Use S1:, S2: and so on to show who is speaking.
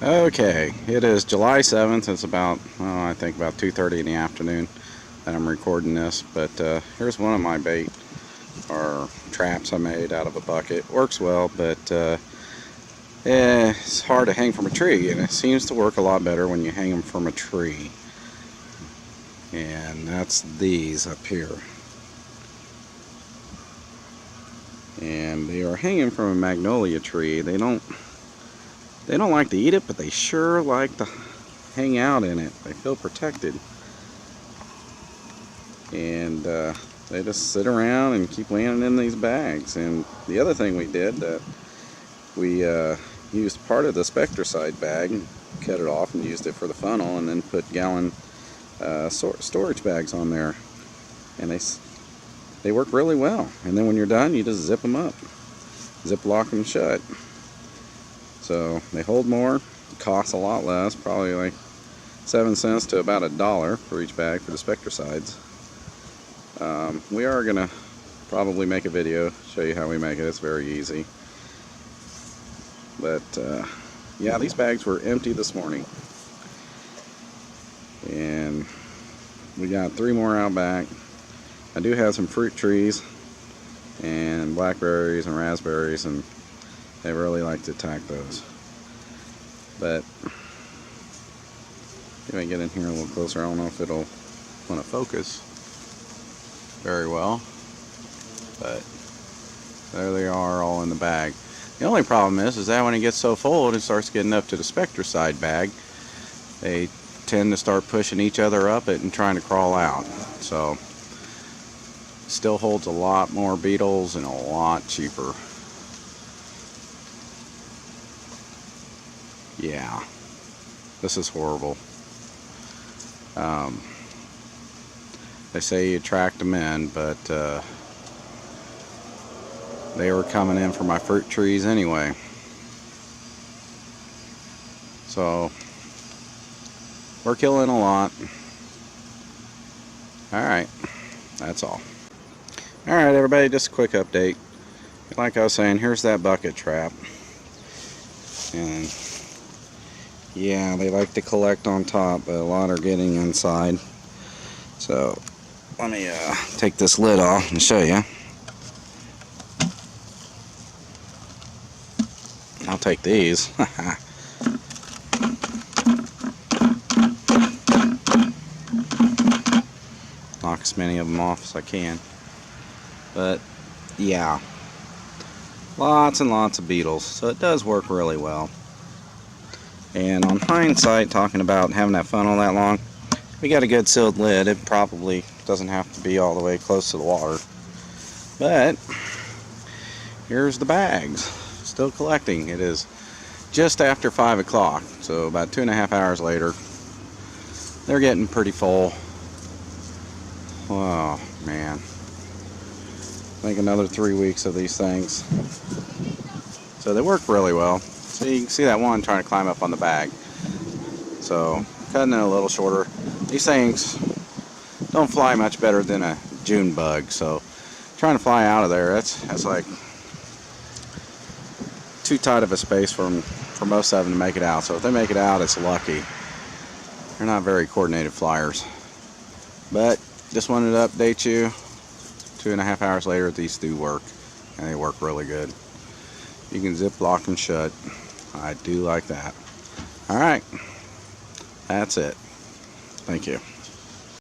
S1: Okay, it is July 7th. It's about, I think about 2:30 in the afternoon that I'm recording this. But here's one of my bait or traps I made out of a bucket. Works well, but it's hard to hang from a tree, and it seems to work a lot better when you hang them from a tree. And that's these up here. And they are hanging from a magnolia tree. They don't like to eat it, but they sure like to hang out in it. They feel protected. And they just sit around and keep landing in these bags. And the other thing we did, that we used part of the Spectracide bag, cut it off and used it for the funnel, and then put gallon storage bags on there. And they work really well. And then when you're done, you just zip them up. Zip lock them shut. So they hold more, cost a lot less, probably like 7 cents to about $1 for each bag for the Spectracides. We are going to probably make a video, show you how we make it. It's very easy. But yeah, these bags were empty this morning. And we got 3 more out back. I do have some fruit trees and blackberries and raspberries, and they really like to attack those. But if I get in here a little closer, I don't know if it'll want to focus very well. But there they are, all in the bag. The only problem is that when it gets so full and it starts getting up to the Spectracide bag, they tend to start pushing each other up it and trying to crawl out. So still holds a lot more beetles and a lot cheaper. Yeah, this is horrible. They say you attract them in, but they were coming in for my fruit trees anyway. So we're killing a lot. Alright, that's all. Alright everybody, just a quick update. Like I was saying, here's that bucket trap. And yeah, they like to collect on top, but a lot are getting inside. So let me take this lid off and show you. I'll take these. Knock as many of them off as I can. But yeah, lots and lots of beetles, so it does work really well. And on hindsight, talking about having that funnel that long, we got a good sealed lid. It probably doesn't have to be all the way close to the water. But here's the bags, still collecting. It is just after 5 o'clock, so about 2.5 hours later. They're getting pretty full. Oh man, I think another 3 weeks of these things. So they work really well. So you can see that one trying to climb up on the bag. So cutting it a little shorter. These things don't fly much better than a June bug. So trying to fly out of there, that's like too tight of a space for most of them to make it out. So if they make it out, it's lucky. They're not very coordinated flyers. But just wanted to update you. 2.5 hours later, these do work, and they work really good. You can zip lock them shut. I do like that. Alright, that's it. Thank you.